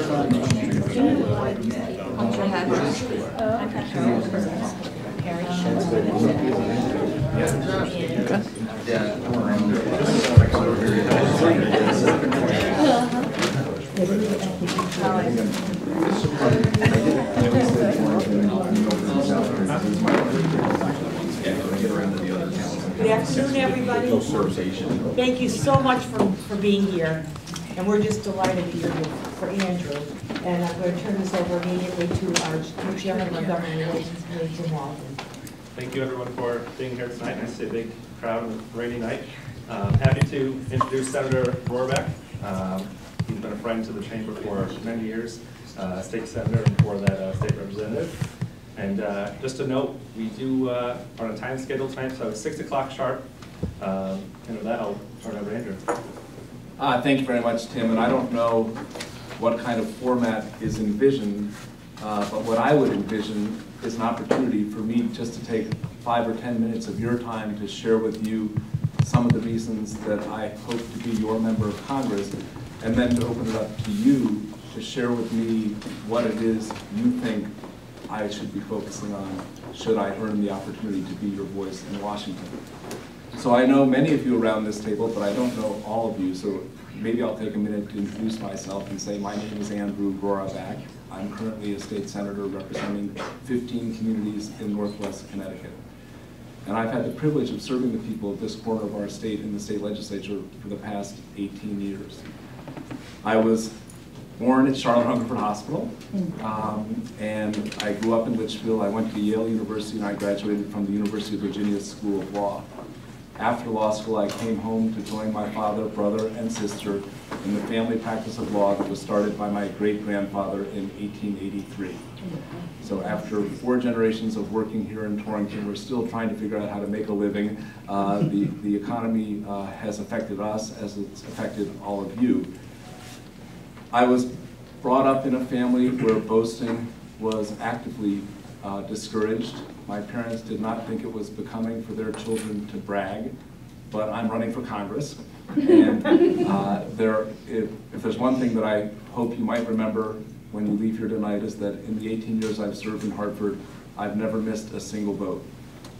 Good afternoon, everybody. Thank you so much for being here. And we're just delighted that you're here for Andrew. And I'm going to turn this over immediately to our Chairman of our Government Relations Committee, Jim Walton. Thank you, everyone, for being here tonight. Nice to see a big crowd on a rainy night. Happy to introduce Senator Roraback. He's been a friend to the Chamber for many years, state senator and before that state representative. And just to note, we do are on a time schedule tonight, so 6 o'clock sharp. And with that, I'll turn it over to Andrew. Thank you very much, Tim. And I don't know what kind of format is envisioned, but what I would envision is an opportunity for me just to take 5 or 10 minutes of your time to share with you some of the reasons that I hope to be your member of Congress, and then to open it up to you to share with me what it is you think I should be focusing on should I earn the opportunity to be your voice in Washington. So I know many of you around this table, but I don't know all of you, so maybe I'll take a minute to introduce myself and say my name is Andrew Roraback. I'm currently a state senator representing 15 communities in Northwest Connecticut. And I've had the privilege of serving the people of this corner of our state in the state legislature for the past 18 years. I was born at Charlotte-Hungerford Hospital, and I grew up in Litchfield. I went to Yale University, and I graduated from the University of Virginia School of Law. After law school, I came home to join my father, brother, and sister in the family practice of law that was started by my great-grandfather in 1883. So after 4 generations of working here in Torrington, we're still trying to figure out how to make a living. The economy has affected us as it's affected all of you. I was brought up in a family where boasting was actively discouraged. My parents did not think it was becoming for their children to brag, but I'm running for Congress. And if there's one thing that I hope you might remember when you leave here tonight is that in the 18 years I've served in Hartford, I've never missed a single vote.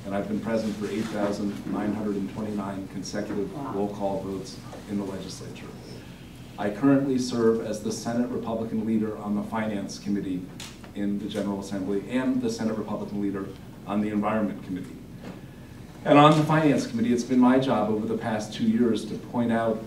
And I've been present for 8,929 consecutive roll call votes in the legislature. I currently serve as the Senate Republican leader on the Finance Committee in the General Assembly and the Senate Republican leader on the Environment Committee. And on the Finance Committee, it's been my job over the past 2 years to point out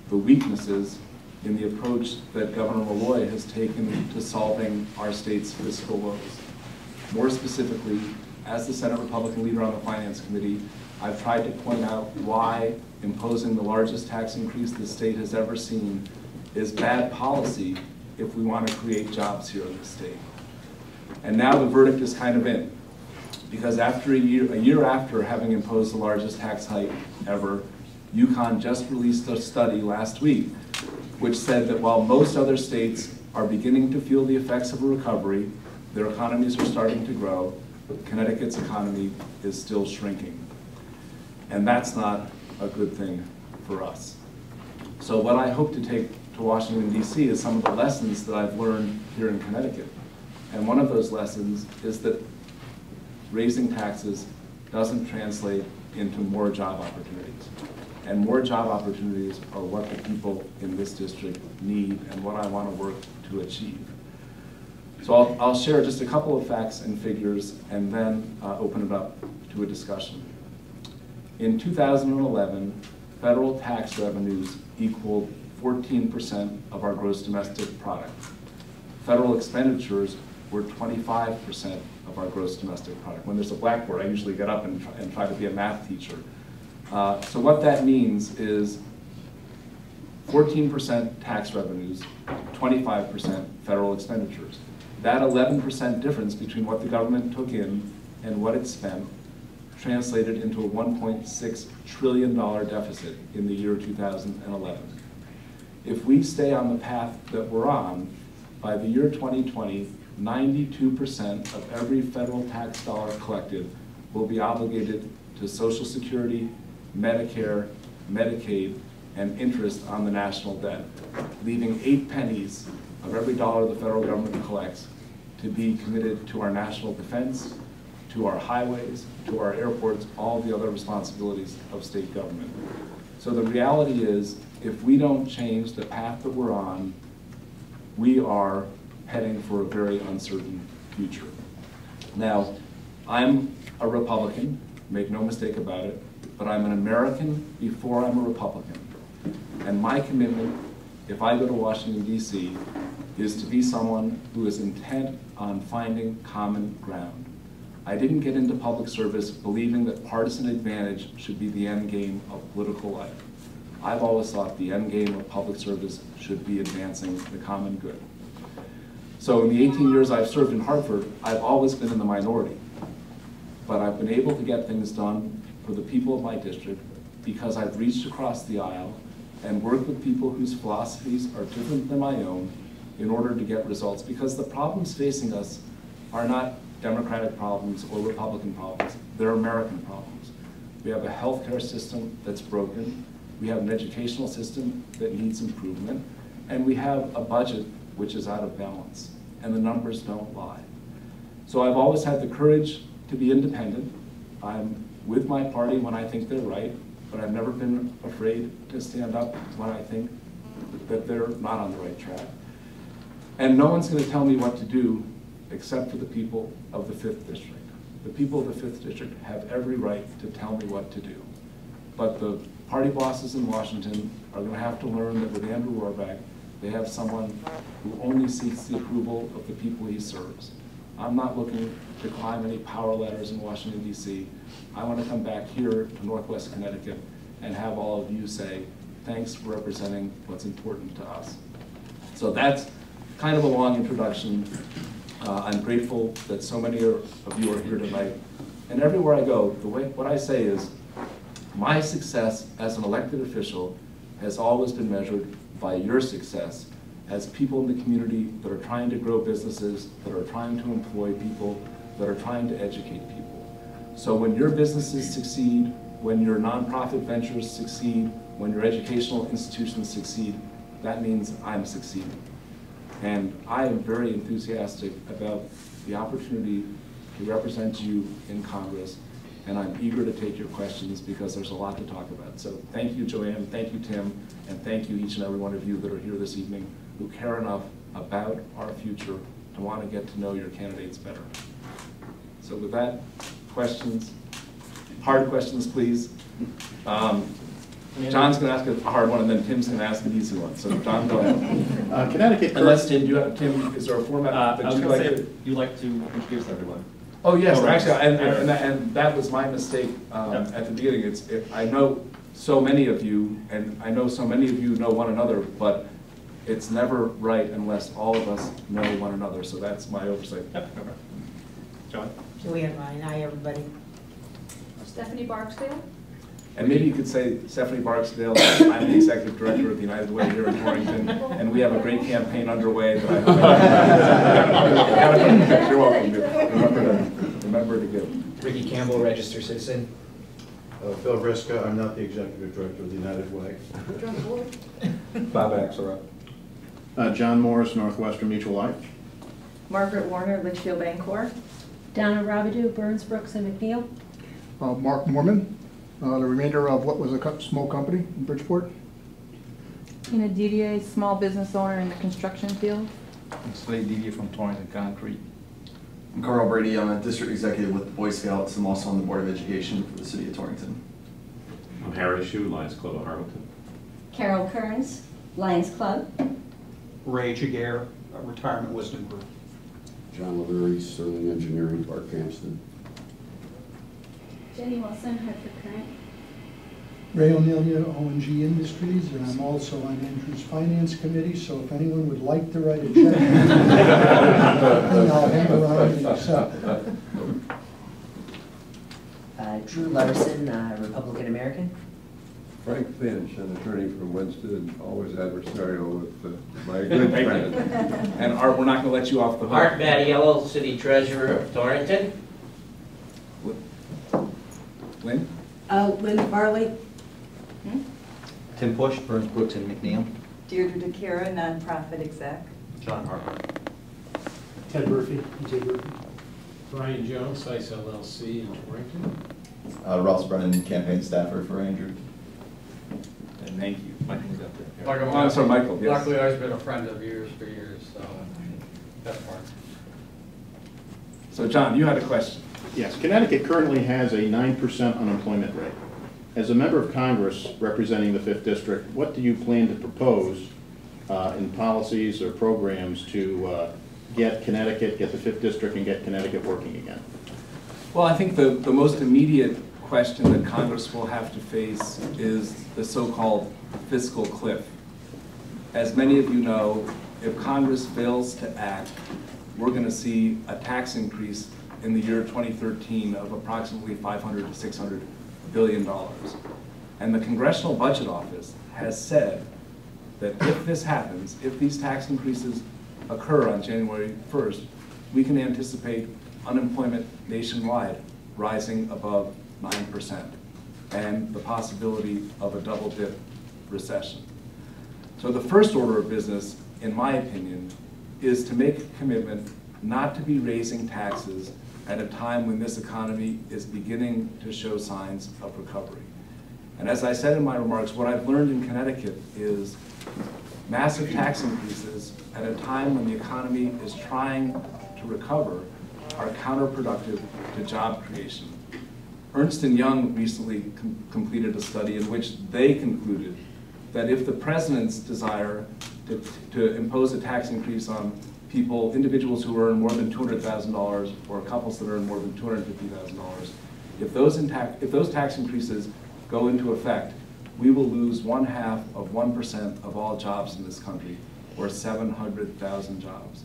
the weaknesses in the approach that Governor Malloy has taken to solving our state's fiscal woes. More specifically, as the Senate Republican leader on the Finance Committee, I've tried to point out why imposing the largest tax increase the state has ever seen is bad policy if we want to create jobs here in the state. And now the verdict is kind of in, because after a year after having imposed the largest tax hike ever, UConn just released a study last week which said that while most other states are beginning to feel the effects of a recovery, their economies are starting to grow, Connecticut's economy is still shrinking. And that's not a good thing for us. So what I hope to take to Washington, D.C. is some of the lessons that I've learned here in Connecticut. And one of those lessons is that raising taxes doesn't translate into more job opportunities. And more job opportunities are what the people in this district need and what I want to work to achieve. So I'll share just a couple of facts and figures and then open it up to a discussion. In 2011, federal tax revenues equaled 14% of our gross domestic product. Federal expenditures were 25% of our gross domestic product. When there's a blackboard, I usually get up and try to be a math teacher. So what that means is 14% tax revenues, 25% federal expenditures. That 11% difference between what the government took in and what it spent translated into a $1.6 trillion deficit in the year 2011. If we stay on the path that we're on, by the year 2020, 92% of every federal tax dollar collected will be obligated to Social Security, Medicare, Medicaid, and interest on the national debt, leaving 8 pennies of every dollar the federal government collects to be committed to our national defense, to our highways, to our airports, all the other responsibilities of state government. So the reality is, if we don't change the path that we're on, we are heading for a very uncertain future. Now, I'm a Republican, make no mistake about it, but I'm an American before I'm a Republican. And my commitment, if I go to Washington, D.C., is to be someone who is intent on finding common ground. I didn't get into public service believing that partisan advantage should be the end game of political life. I've always thought the end game of public service should be advancing the common good. So in the 18 years I've served in Hartford, I've always been in the minority. But I've been able to get things done for the people of my district because I've reached across the aisle and worked with people whose philosophies are different than my own in order to get results. Because the problems facing us are not Democratic problems or Republican problems. They're American problems. We have a healthcare system that's broken. We have an educational system that needs improvement. And we have a budget which is out of balance. And the numbers don't lie. So I've always had the courage to be independent. I'm with my party when I think they're right, but I've never been afraid to stand up when I think that they're not on the right track. And no one's going to tell me what to do except for the people of the 5th District. The people of the 5th District have every right to tell me what to do. But the party bosses in Washington are going to have to learn that with Andrew Roraback, they have someone who only seeks the approval of the people he serves. I'm not looking to climb any power ladders in Washington, D.C. I want to come back here to Northwest Connecticut and have all of you say, thanks for representing what's important to us. So that's kind of a long introduction. I'm grateful that so many of you are here tonight. And everywhere I go, what I say is, my success as an elected official has always been measured by your success as people in the community that are trying to grow businesses, that are trying to employ people, that are trying to educate people. So when your businesses succeed, when your nonprofit ventures succeed, when your educational institutions succeed, that means I'm succeeding. And I am very enthusiastic about the opportunity to represent you in Congress, and I'm eager to take your questions because there's a lot to talk about. So thank you, Joanne, thank you, Tim, and thank you each and every one of you that are here this evening who care enough about our future to want to get to know your candidates better. So with that, questions, hard questions, please. John's going to ask a hard one, and then Tim's going to ask an easy one. So John, go ahead. Connecticut. Unless Tim, Tim, is there a format that you'd like to? You'd like to introduce everyone. Oh yes, right. actually, and that was my mistake at the beginning. I know so many of you, and I know so many of you know one another, but it's never right unless all of us know one another. So that's my oversight. Yep. Okay. John. Joanne Ryan, hi everybody. Stephanie Barksdale. And maybe you could say, Stephanie Barksdale, I'm the executive director of the United Way here in Torrington, and we have a great campaign underway that I you're welcome to remember to give. Ricky Campbell, registered citizen. Phil Riska, I'm not the executive director of the United Way. Bob Axelrod. John Morris, Northwestern Mutual Life. Margaret Warner, Litchfield Bancorp. Donna Robidoux, Burns, Brooks, and McNeil. Mark Mormon, the remainder of what was a small company in Bridgeport. Tina Didier, small business owner in the construction field. Slade Didier from Torrington Concrete. I'm Carl Brady. I'm a district executive with the Boy Scouts. I'm also on the Board of Education for the City of Torrington. I'm Harry Shue, Lions Club of Harlington. Carol Kearns, Lions Club. Ray Jaguar, Retirement Wisdom Group. John Lavery, Sterling Engineering, Park Hampstead. Jenny Wilson, Hartford Current. Ray O'Neil, ONG Industries, and I'm also on Andrew's Finance Committee, so if anyone would like to write a check, I'll hang around and accept it. Drew Larson, Republican American. Frank Finch, an attorney from Winston, always adversarial with my good friend. And Art, we're not going to let you off the hook. Art Mattiello, City Treasurer of Torrington. Lynn? Lynn Farley. Tim Push, Burns, Brooks, and McNeil. Deirdre DeCara, nonprofit exec. John Harper. Ted Murphy, EJ Murphy. Brian Jones, ICE LLC in Torrington. Ross Brennan, campaign staffer for Andrew. And thank you. Michael's up there. Oh, I'm sorry, Michael, yes. Luckily, I've been a friend of yours for years, so that's fine. So John, you had a question. Yes, Connecticut currently has a 9% unemployment rate. As a member of Congress representing the 5th District, what do you plan to propose in policies or programs to get Connecticut, get the 5th District, and get Connecticut working again? Well, I think the most immediate question that Congress will have to face is the so-called fiscal cliff. As many of you know, if Congress fails to act, we're going to see a tax increase in the year 2013 of approximately $500 to $600 billion. And the Congressional Budget Office has said that if this happens, if these tax increases occur on January 1st, we can anticipate unemployment nationwide rising above 9% and the possibility of a double-dip recession. So the first order of business, in my opinion, is to make a commitment not to be raising taxes at a time when this economy is beginning to show signs of recovery. And as I said in my remarks, what I've learned in Connecticut is massive tax increases at a time when the economy is trying to recover are counterproductive to job creation. Ernst & Young recently completed a study in which they concluded that if the president's desire to impose a tax increase on people, individuals who earn more than $200,000 or couples that earn more than $250,000, if those tax increases go into effect, we will lose 0.5% of all jobs in this country, or 700,000 jobs.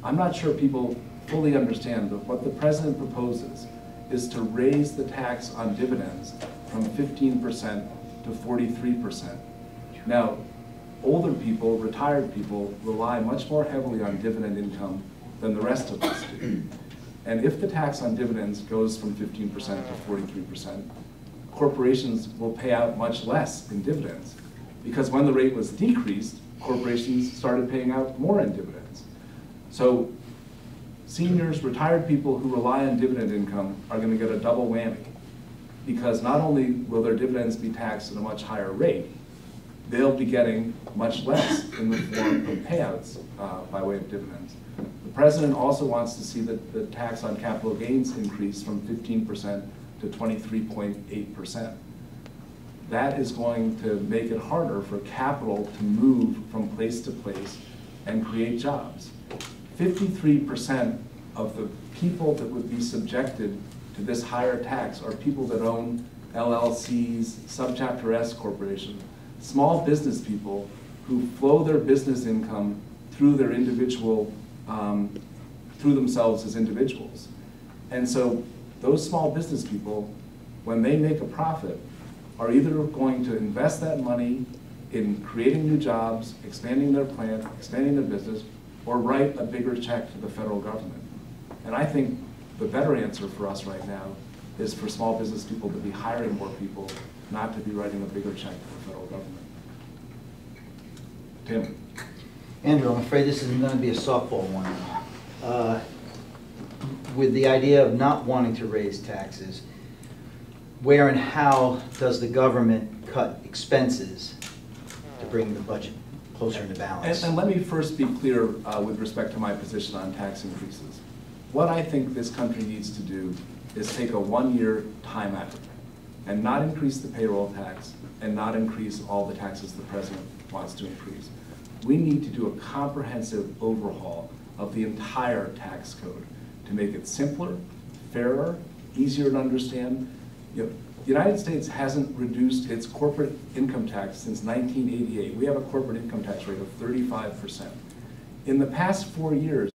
I'm not sure people fully understand that what the president proposes is to raise the tax on dividends from 15% to 43%. Now, older people, retired people, rely much more heavily on dividend income than the rest of us do. And if the tax on dividends goes from 15% to 43%, corporations will pay out much less in dividends. Because when the rate was decreased, corporations started paying out more in dividends. So seniors, retired people who rely on dividend income are going to get a double whammy. Because not only will their dividends be taxed at a much higher rate, they'll be getting much less in the form of payouts by way of dividends. The president also wants to see the tax on capital gains increase from 15% to 23.8%. That is going to make it harder for capital to move from place to place and create jobs. 53% of the people that would be subjected to this higher tax are people that own LLCs, Subchapter S corporations, small business people who flow their business income through their individual, through themselves as individuals. And so those small business people, when they make a profit, are either going to invest that money in creating new jobs, expanding their plant, expanding their business, or write a bigger check to the federal government. And I think the better answer for us right now is for small business people to be hiring more people, not to be writing a bigger check to the federal government. Tim. Andrew, I'm afraid this isn't going to be a softball one. With the idea of not wanting to raise taxes, where and how does the government cut expenses to bring the budget closer into balance? And let me first be clear with respect to my position on tax increases. What I think this country needs to do is take a one-year time out and not increase the payroll tax and not increase all the taxes the president wants to increase. We need to do a comprehensive overhaul of the entire tax code to make it simpler, fairer, easier to understand. You know, the United States hasn't reduced its corporate income tax since 1988. We have a corporate income tax rate of 35%. In the past 4 years,